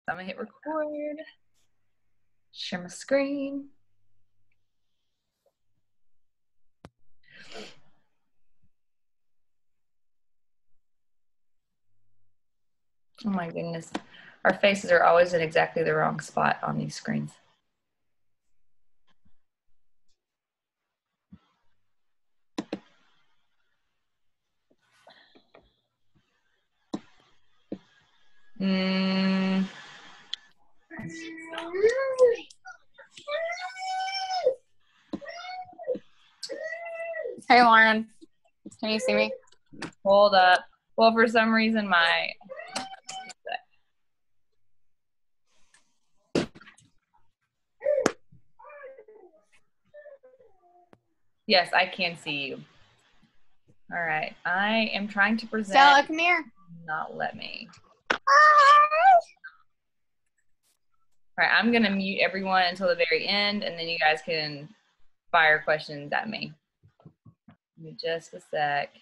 I'm gonna hit record, share my screen. Oh my goodness. Our faces are always in exactly the wrong spot on these screens. Hey, Lauren. Can you see me? Hold up. Well, for some reason, yes, I can see you. All right. I am trying to present. Stella, come here. Not let me. All right. I'm going to mute everyone until the very end, and then you guys can fire questions at me. Give me just a sec.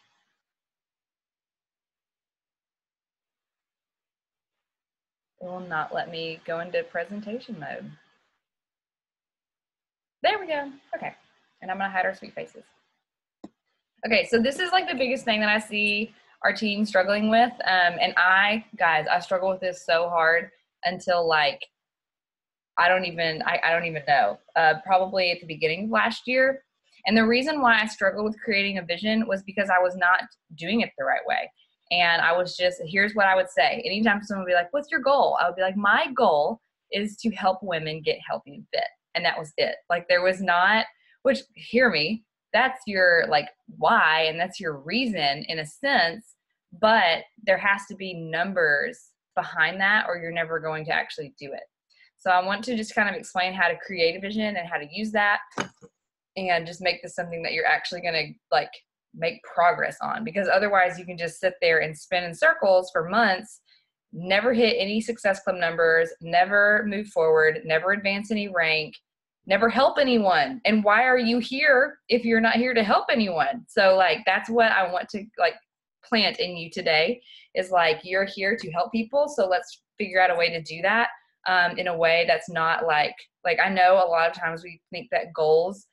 It will not let me go into presentation mode. There we go. Okay. And I'm going to hide our sweet faces. Okay, so this is like the biggest thing that I see our team struggling with. And I struggle with this so hard until like, I don't even know, probably at the beginning of last year. And the reason why I struggled with creating a vision was because I was not doing it the right way. And I was just, here's what I would say. Anytime someone would be like, what's your goal? I would be like, my goal is to help women get healthy and fit. And that was it. Like there was not, which hear me, that's your like why, and that's your reason in a sense, but there has to be numbers behind that or you're never going to actually do it. So I want to just kind of explain how to create a vision and how to use that and just make this something that you're actually going to like make progress on, because otherwise you can just sit there and spin in circles for months, never hit any success club numbers, never move forward, never advance any rank, never help anyone. And why are you here if you're not here to help anyone? So like, that's what I want to like plant in you today is like, you're here to help people. So let's figure out a way to do that in a way that's not like I know a lot of times we think that goals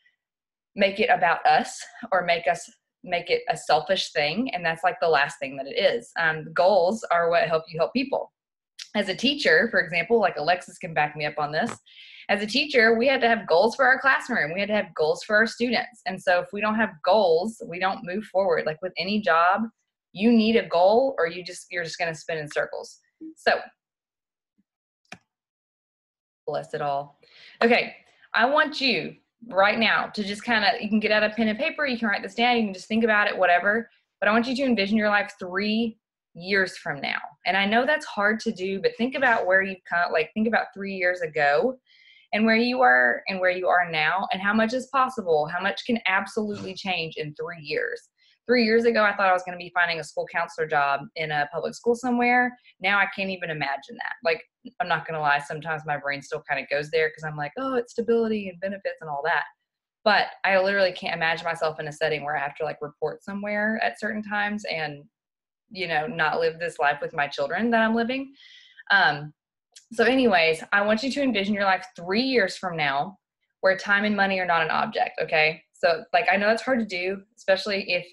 make it about us or make it a selfish thing. And that's like the last thing that it is. Goals are what help you help people. As a teacher, for example, like Alexis can back me up on this. As a teacher, we had to have goals for our classroom. We had to have goals for our students. And so if we don't have goals, we don't move forward. Like with any job, you need a goal or you're just going to spin in circles. So bless it all. Okay. I want you right now to just kind of, you can get out a pen and paper, you can write this down, you can just think about it, whatever. But I want you to envision your life 3 years from now. And I know that's hard to do, but think about where you've come, like think about 3 years ago and where you were and where you are now and how much is possible, how much can absolutely change in 3 years. 3 years ago, I thought I was going to be finding a school counselor job in a public school somewhere. Now I can't even imagine that. Like, I'm not going to lie. Sometimes my brain still kind of goes there because I'm like, oh, it's stability and benefits and all that. But I literally can't imagine myself in a setting where I have to like report somewhere at certain times and, you know, not live this life with my children that I'm living. So anyways, I want you to envision your life 3 years from now where time and money are not an object. Okay. So like, I know it's hard to do, especially if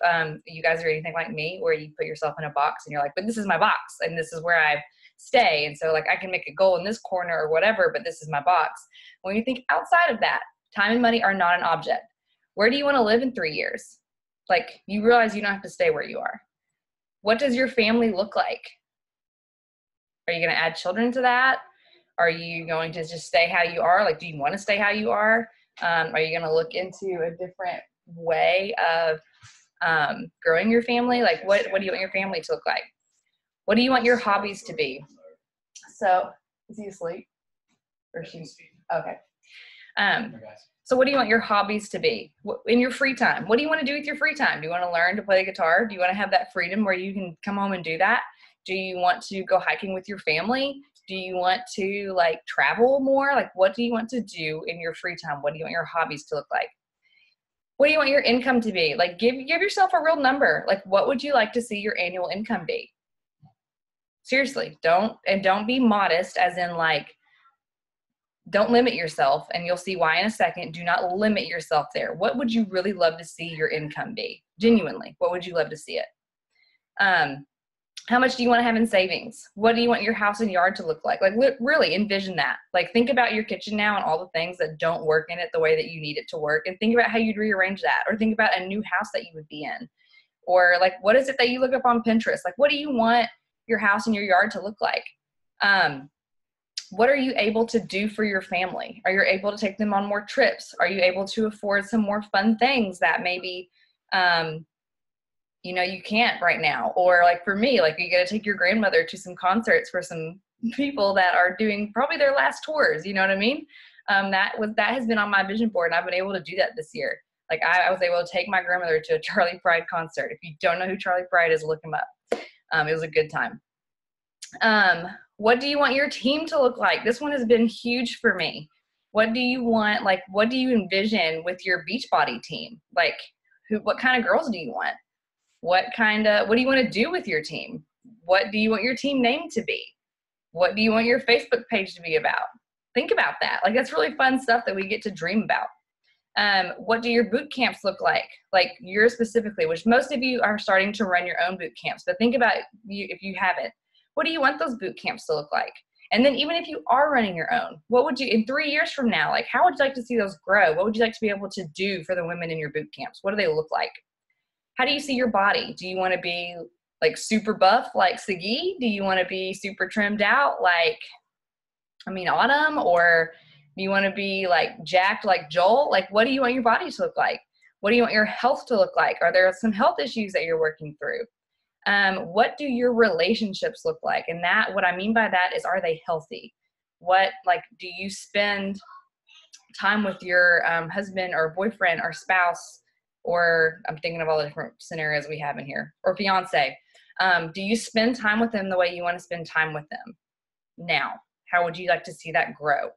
you guys are anything like me, where you put yourself in a box and you're like, but this is my box and this is where I stay. And so like, I can make a goal in this corner or whatever, but this is my box. When you think outside of that, time and money are not an object. Where do you want to live in 3 years? Like you realize you don't have to stay where you are. What does your family look like? Are you going to add children to that? Are you going to just stay how you are? Like, do you want to stay how you are? Are you going to look into a different way of growing your family? Like, what do you want your family to look like? What do you want your hobbies to be? So, is he asleep? Or she's okay. So what do you want your hobbies to be in your free time? What do you want to do with your free time? Do you want to learn to play guitar? Do you want to have that freedom where you can come home and do that? Do you want to go hiking with your family? Do you want to like travel more? Like, what do you want to do in your free time? What do you want your hobbies to look like? What do you want your income to be? Like, give yourself a real number. Like, what would you like to see your annual income be? Seriously, don't be modest, as in like, don't limit yourself, and you'll see why in a second. Do not limit yourself there. What would you really love to see your income be? Genuinely, what would you love to see it? How much do you want to have in savings? What do you want your house and yard to look like? Like, really envision that. Like, think about your kitchen now and all the things that don't work in it the way that you need it to work, and think about how you'd rearrange that, or think about a new house that you would be in. Or like, what is it that you look up on Pinterest? Like, what do you want your house and your yard to look like? What are you able to do for your family? Are you able to take them on more trips? Are you able to afford some more fun things that maybe, you can't right now? Or like for me, like, you got to take your grandmother to some concerts for some people that are doing probably their last tours. You know what I mean? That has been on my vision board, and I've been able to do that this year. Like, I was able to take my grandmother to a Charlie Pride concert. If you don't know who Charlie Pride is, look him up. It was a good time. What do you want your team to look like? This one has been huge for me. What do you want? Like, what do you envision with your Beachbody team? Like, what kind of girls do you want? What do you want to do with your team? What do you want your team name to be? What do you want your Facebook page to be about? Think about that. Like, that's really fun stuff that we get to dream about. What do your boot camps look like? Like, yours specifically, which most of you are starting to run your own boot camps, but think about you if you haven't. What do you want those boot camps to look like? And then even if you are running your own, what would you, in 3 years from now, like, how would you like to see those grow? What would you like to be able to do for the women in your boot camps? What do they look like? How do you see your body? Do you want to be like super buff like Sagi? Do you want to be super trimmed out like, Autumn? Or do you want to be like jacked like Joel? Like, what do you want your body to look like? What do you want your health to look like? Are there some health issues that you're working through? What do your relationships look like? And what I mean by that is, are they healthy? Do you spend time with your husband or boyfriend or spouse, or I'm thinking of all the different scenarios we have in here, or fiance? Do you spend time with them the way you want to spend time with them now? How would you like to see that grow?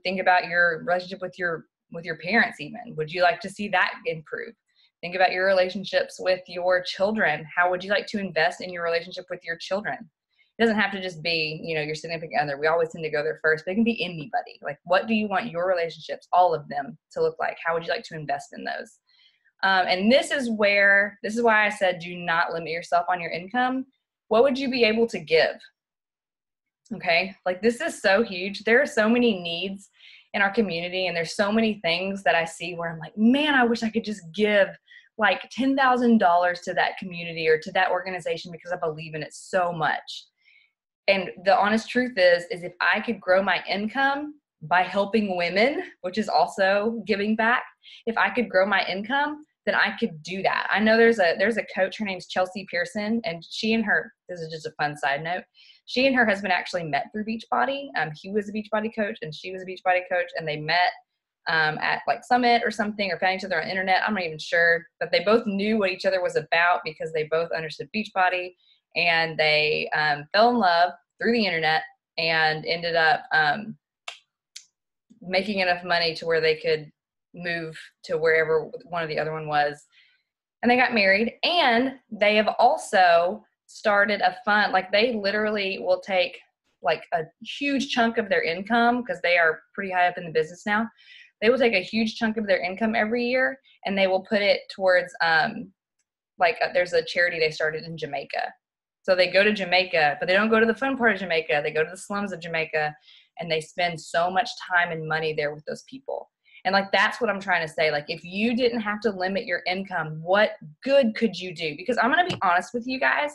Think about your relationship with your parents even. Would you like to see that improve? Think about your relationships with your children. How would you like to invest in your relationship with your children? It doesn't have to just be, your significant other. We always tend to go there first, but it can be anybody. Like, what do you want your relationships, all of them, to look like? How would you like to invest in those? And this is why I said, do not limit yourself on your income. What would you be able to give? Okay. Like, this is so huge. There are so many needs in our community, and there's so many things that I see where I'm like, man, I wish I could just give like $10,000 to that community or to that organization because I believe in it so much. And the honest truth is if I could grow my income by helping women, which is also giving back, if I could grow my income, then I could do that. I know there's a coach, her name's Chelsea Pearson, and this is just a fun side note, she and her husband actually met through Beachbody. He was a Beachbody coach and she was a Beachbody coach, and they met at like Summit or something, or found each other on the internet. I'm not even sure, but they both knew what each other was about because they both understood Beachbody, and they fell in love through the internet and ended up making enough money to where they could move to wherever one of the other one was. And they got married, and they have also started a fund. Like, they literally will take like a huge chunk of their income, because they are pretty high up in the business now. They will take a huge chunk of their income every year, and they will put it towards there's a charity they started in Jamaica. So they go to Jamaica, but they don't go to the fun part of Jamaica. They go to the slums of Jamaica, and they spend so much time and money there with those people. And like, that's what I'm trying to say. Like, if you didn't have to limit your income, what good could you do? Because I'm going to be honest with you guys,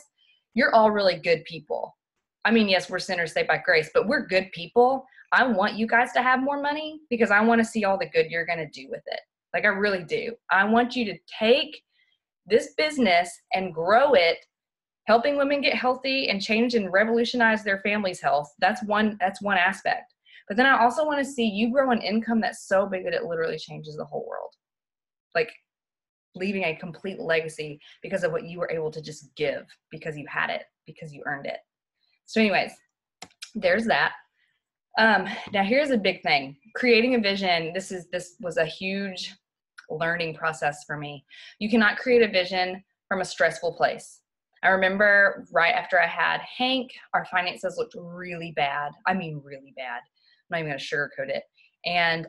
you're all really good people. I mean, yes, we're sinners saved by grace, but we're good people. I want you guys to have more money because I want to see all the good you're going to do with it. Like, I really do. I want you to take this business and grow it, helping women get healthy and change and revolutionize their family's health. That's one aspect. But then I also want to see you grow an income that's so big that it literally changes the whole world. Like, leaving a complete legacy because of what you were able to just give, because you had it, because you earned it. So anyways, there's that. Now here's a big thing. Creating a vision. This was a huge learning process for me. You cannot create a vision from a stressful place. I remember right after I had Hank, our finances looked really bad. I mean, really bad. I'm not even going to sugarcoat it. And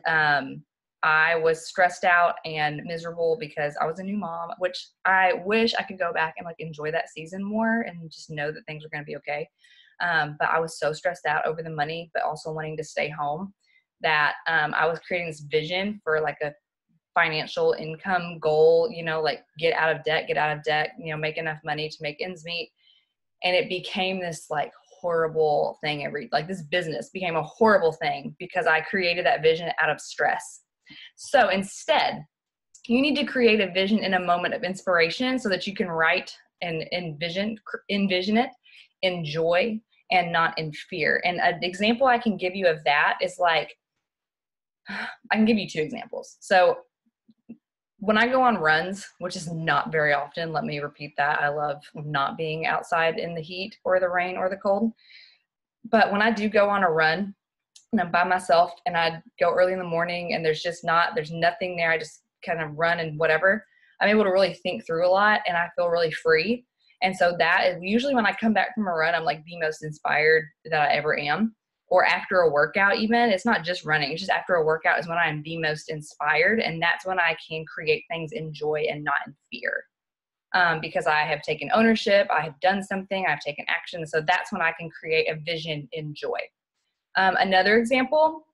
I was stressed out and miserable because I was a new mom, which I wish I could go back and like enjoy that season more and just know that things were going to be okay. But I was so stressed out over the money, but also wanting to stay home that I was creating this vision for like a financial income goal, you know, like get out of debt, you know, make enough money to make ends meet. And it became this like horrible thing like this business became a horrible thing because I created that vision out of stress. So instead, you need to create a vision in a moment of inspiration so that you can write and envision it in joy and not in fear. And an example I can give you of that is like, I can give you two examples. So when I go on runs, which is not very often, let me repeat that. I love not being outside in the heat or the rain or the cold. But when I do go on a run and I'm by myself and I go early in the morning and there's nothing there, I just kind of run and whatever, I'm able to really think through a lot and I feel really free. And so that is usually when I come back from a run, I'm like the most inspired that I ever am. Or after a workout even, it's not just running, it's just after a workout is when I am the most inspired. And that's when I can create things in joy and not in fear. Because I have taken ownership, I have done something, I've taken action. So that's when I can create a vision in joy. Another example,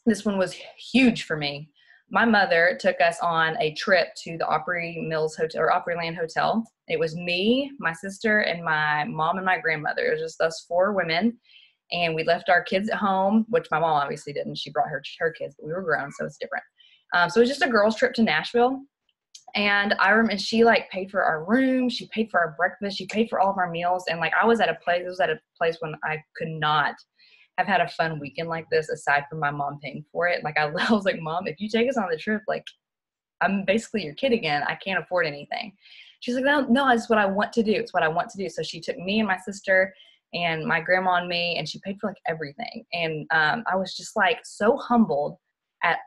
this one was huge for me. My mother took us on a trip to the Opry Mills Hotel or Opryland Hotel. It was me, my sister, and my mom and my grandmother. It was just us four women. And we left our kids at home, which my mom obviously didn't. She brought her kids, but we were grown, so it's different. So it was just a girls' trip to Nashville. And I remember she like paid for our room, she paid for our breakfast, she paid for all of our meals. And like it was at a place when I could not have had a fun weekend like this aside from my mom paying for it. Like I was like, Mom, if you take us on the trip, like I'm basically your kid again. I can't afford anything. She's like, no, it's what I want to do. It's what I want to do. So she took me and my sister and my grandma and me, and she paid for like everything. And I was just like so humbled at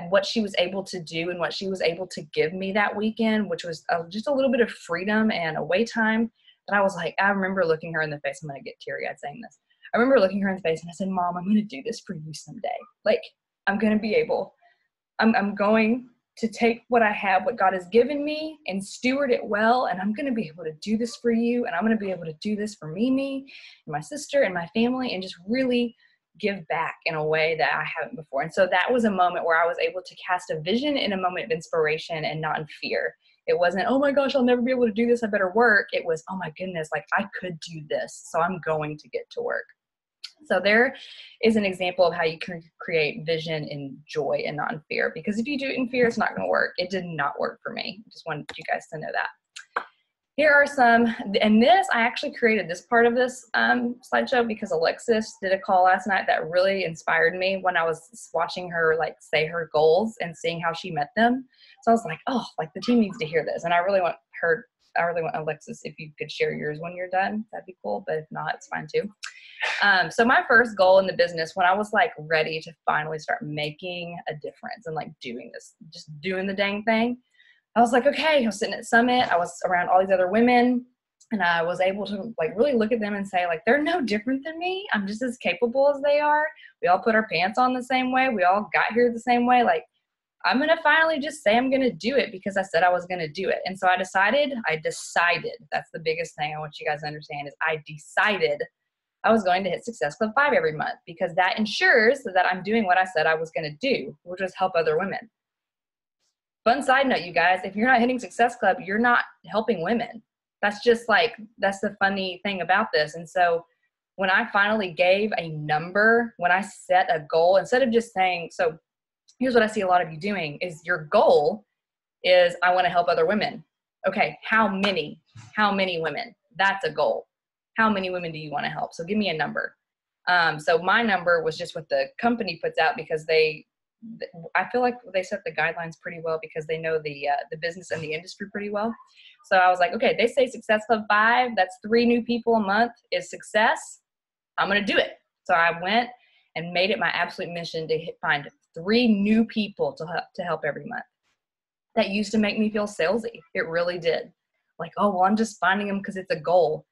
what she was able to do and what she was able to give me that weekend, which was just a little bit of freedom and away time. That I was like, I remember looking her in the face. I'm going to get teary-eyed saying this. I remember looking her in the face and I said, Mom, I'm going to do this for you someday. Like I'm going to be able, I'm going to take what I have, what God has given me, and steward it well. And I'm going to be able to do this for you. And I'm going to be able to do this for me, and my sister and my family, and just really give back in a way that I haven't before. And so that was a moment where I was able to cast a vision in a moment of inspiration and not in fear. It wasn't, oh my gosh, I'll never be able to do this, I better work. It was, oh my goodness, like I could do this, so I'm going to get to work. So there is an example of how you can create vision in joy and not in fear. Because if you do it in fear, it's not going to work. It did not work for me. Just wanted you guys to know that. Here are some, and this, I actually created this part of this slideshow because Alexis did a call last night that really inspired me when I was watching her like say her goals and seeing how she met them. So I was like, oh, like the team needs to hear this. And I really want Alexis, if you could share yours when you're done, that'd be cool. But if not, it's fine too. So my first goal in the business, when I was like ready to finally start making a difference and like doing this, just doing the dang thing, I was like, okay, I was sitting at Summit. I was around all these other women and I was able to like really look at them and say like, they're no different than me. I'm just as capable as they are. We all put our pants on the same way. We all got here the same way. Like, I'm going to finally just say I'm going to do it because I said I was going to do it. And so I decided, that's the biggest thing I want you guys to understand is I decided I was going to hit Success Club 5 every month because that ensures that I'm doing what I said I was going to do, which was help other women. Fun side note, you guys, if you're not hitting Success Club, you're not helping women. That's just like, that's the funny thing about this. And so when I finally gave a number, when I set a goal, instead of just saying, so here's what I see a lot of you doing is your goal is I want to help other women. Okay, how many women? That's a goal. How many women do you want to help? So give me a number. So my number was just what the company puts out because I feel like they set the guidelines pretty well because they know the business and the industry pretty well. So I was like, okay, they say Success Club 5, that's 3 new people a month is success. I'm going to do it. So I went and made it my absolute mission to find 3 new people to help every month. That used to make me feel salesy. It really did. Like, oh, well, I'm just finding them because it's a goal.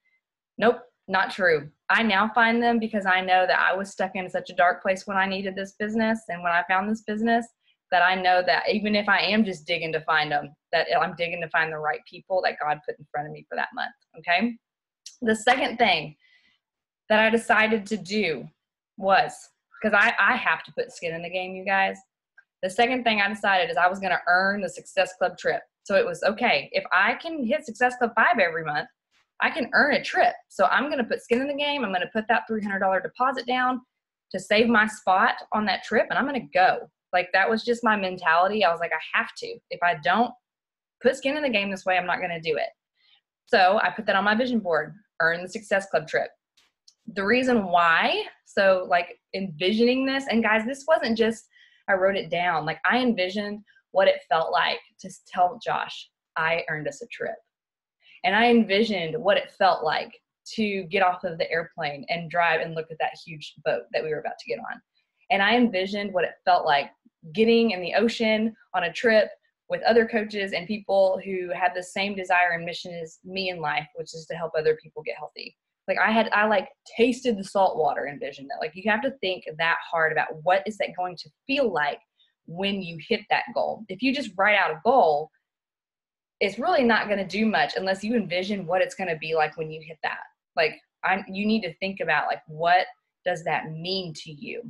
Nope, not true. I now find them because I know that I was stuck in such a dark place when I needed this business and when I found this business, that I know that even if I am just digging to find them, that I'm digging to find the right people that God put in front of me for that month, okay? The second thing that I decided to do was, because I have to put skin in the game, you guys. The second thing I decided is I was going to earn the Success Club trip. So it was, okay, if I can hit Success Club 5 every month, I can earn a trip. So I'm going to put skin in the game. I'm going to put that $300 deposit down to save my spot on that trip, and I'm going to go. Like, that was just my mentality. I was like, I have to. If I don't put skin in the game this way, I'm not going to do it. So I put that on my vision board, earn the Success Club trip. The reason why, so like envisioning this, and guys, this wasn't just, I wrote it down. Like, I envisioned what it felt like to tell Josh, I earned us a trip. And I envisioned what it felt like to get off of the airplane and drive and look at that huge boat that we were about to get on. And I envisioned what it felt like getting in the ocean on a trip with other coaches and people who had the same desire and mission as me in life, which is to help other people get healthy. Like, I like tasted the salt water, envisioned that. Like, you have to think that hard about what is that going to feel like when you hit that goal. If you just write out a goal, it's really not going to do much unless you envision what it's going to be like when you hit that. Like, you need to think about, like, what does that mean to you?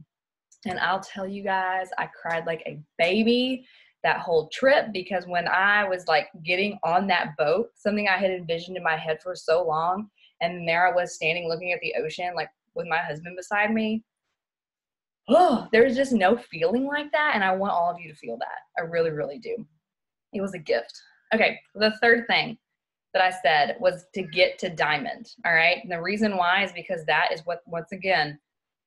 And I'll tell you guys, I cried like a baby that whole trip, because when I was like getting on that boat, something I had envisioned in my head for so long, and there I was standing looking at the ocean, like with my husband beside me. Oh, there's just no feeling like that. And I want all of you to feel that. I really, really do. It was a gift. Okay, the third thing that I said was to get to diamond, all right? And the reason why is because that is what, once again,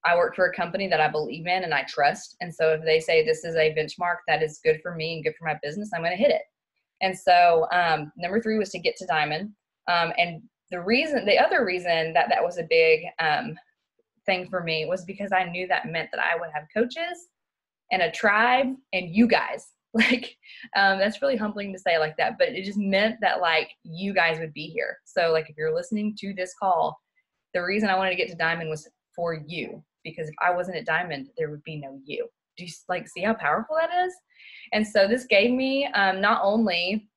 I work for a company that I believe in and I trust. And so if they say this is a benchmark that is good for me and good for my business, I'm going to hit it. And so number 3 was to get to diamond. And the other reason that was a big thing for me was because I knew that meant that I would have coaches and a tribe and you guys. Like, that's really humbling to say like that, but it just meant that, like, you guys would be here. So, like, if you're listening to this call, the reason I wanted to get to diamond was for you, because if I wasn't at diamond, there would be no you. Do you like see how powerful that is? And so this gave me not only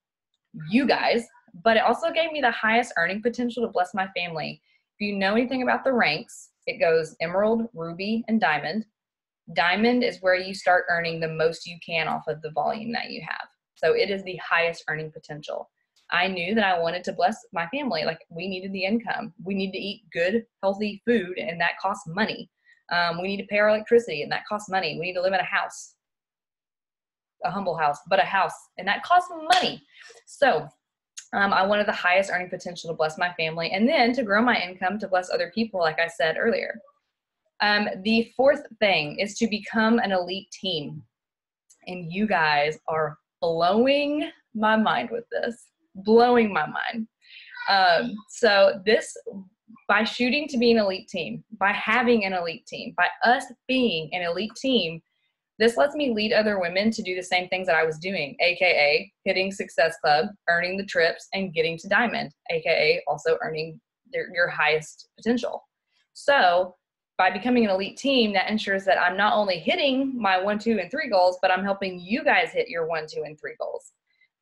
you guys, but it also gave me the highest earning potential to bless my family. If you know anything about the ranks, it goes emerald, ruby, and diamond. Diamond is where you start earning the most you can off of the volume that you have. So it is the highest earning potential. I knew that I wanted to bless my family. Like, we needed the income. We need to eat good, healthy food, and that costs money. We need to pay our electricity, and that costs money. We need to live in a house, a humble house, but a house, and that costs money. So I wanted the highest earning potential to bless my family, and then to grow my income to bless other people, like I said earlier. The fourth thing is to become an elite team. And you guys are blowing my mind with this. Blowing my mind. So this, by shooting to be an elite team, by having an elite team, by us being an elite team, this lets me lead other women to do the same things that I was doing, aka hitting Success Club, earning the trips, and getting to diamond, aka also earning your highest potential. So by becoming an elite team, that ensures that I'm not only hitting my 1, 2, and 3 goals, but I'm helping you guys hit your 1, 2, and 3 goals.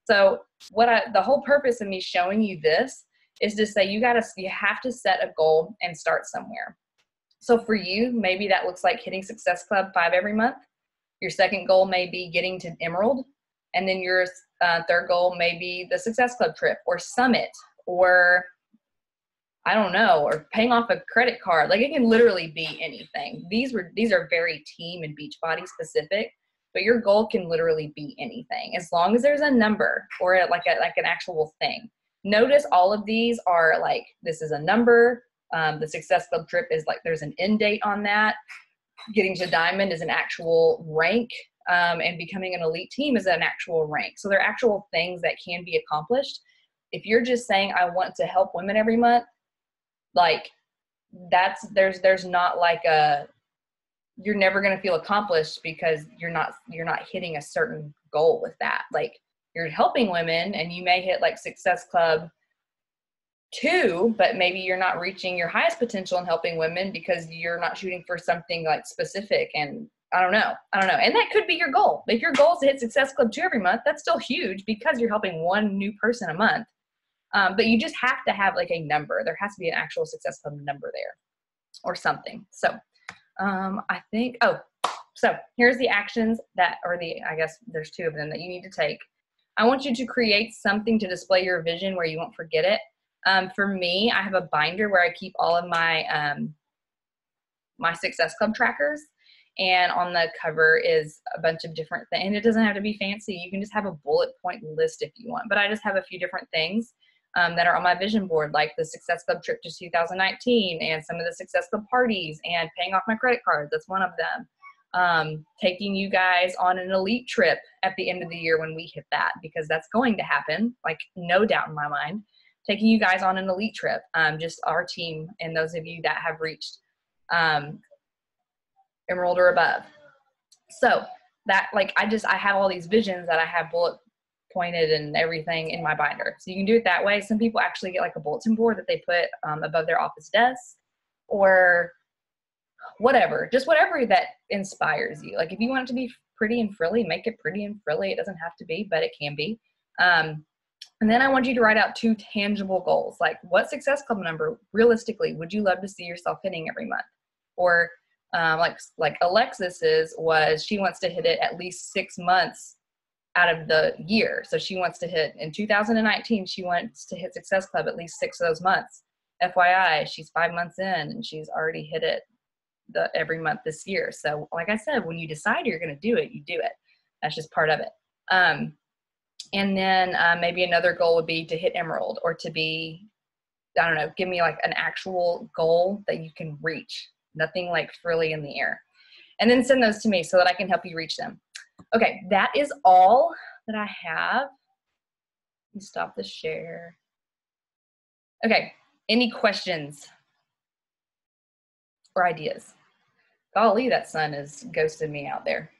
So the whole purpose of me showing you this is to say you have to set a goal and start somewhere. So for you, maybe that looks like hitting Success Club 5 every month. Your second goal may be getting to Emerald. And then your third goal may be the Success Club trip or summit, or I don't know, or paying off a credit card. Like, it can literally be anything. These are very team and Beachbody specific, but your goal can literally be anything as long as there's a number or like an actual thing. Notice all of these are like, this is a number. The Success Club trip is like, there's an end date on that. Getting to diamond is an actual rank, and becoming an elite team is an actual rank. So they're actual things that can be accomplished. If you're just saying, I want to help women every month, like, there's not like you're never going to feel accomplished because you're not hitting a certain goal with that. Like, you're helping women and you may hit like Success Club 2, but maybe you're not reaching your highest potential in helping women because you're not shooting for something like specific. And I don't know. And that could be your goal. If your goal is to hit Success Club 2 every month, that's still huge because you're helping one new person a month. But you just have to have like a number. There has to be an actual Success Club number there or something. So I think, so here's the actions that, I guess there's 2 of them that you need to take. I want you to create something to display your vision where you won't forget it. For me, I have a binder where I keep all of my my Success Club trackers, and on the cover is a bunch of different things. And it doesn't have to be fancy. You can just have a bullet point list if you want, but I just have a few different things that are on my vision board, like the Success Club trip to 2019 and some of the Success Club parties and paying off my credit cards. That's one of them. Taking you guys on an elite trip at the end of the year when we hit that, because that's going to happen, like no doubt in my mind. Taking you guys on an elite trip, just our team and those of you that have reached Emerald or above. So that, like, I have all these visions that I have bullet pointed and everything in my binder. So you can do it that way. Some people actually get like a bulletin board that they put above their office desk, or whatever, just whatever that inspires you. Like if you want it to be pretty and frilly, make it pretty and frilly. It doesn't have to be, but it can be. And then I want you to write out 2 tangible goals. Like, what Success Club number, realistically, would you love to see yourself hitting every month? Or like Alexis's was, she wants to hit it at least 6 months out of the year. So she wants to hit, in 2019, she wants to hit Success Club at least 6 of those months. FYI, she's 5 months in and she's already hit it every month this year. So like I said, when you decide you're going to do it, you do it. That's just part of it. And then maybe another goal would be to hit Emerald, or to be, I don't know, give me like an actual goal that you can reach. Nothing like frilly in the air. And then send those to me so that I can help you reach them. Okay, that is all that I have. Let me stop the share. Okay, any questions or ideas? Golly, that sun has ghosted me out there.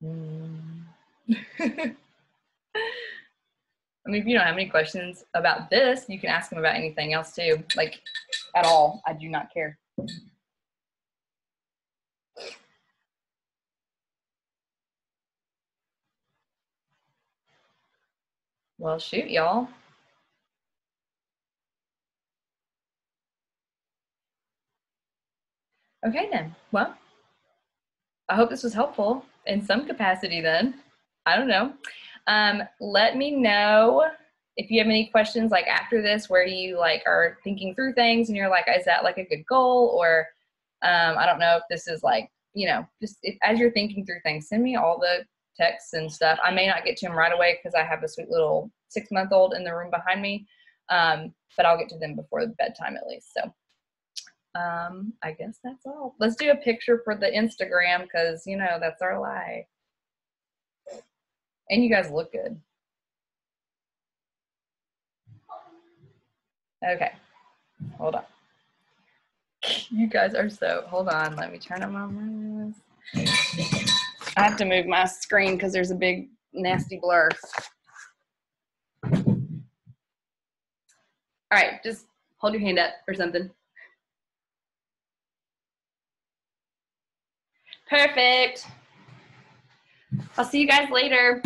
I mean, if you don't have any questions about this, you can ask them about anything else too, like at all. I do not care. Well, shoot, y'all. Okay, then. Well, I hope this was helpful in some capacity then. I don't know. Let me know if you have any questions, like after this, where you like are thinking through things and you're like, is that like a good goal? Or I don't know if this is like, you know, just as you're thinking through things, send me all the texts and stuff. I may not get to them right away because I have a sweet little 6-month-old in the room behind me, but I'll get to them before bedtime at least. So I guess that's all. Let's do a picture for the Instagram because, you know, that's our life. And you guys look good. Okay, hold on. You guys are so, hold on, let me turn them on. I have to move my screen because there's a big nasty blur. All right, just hold your hand up or something. Perfect. I'll see you guys later.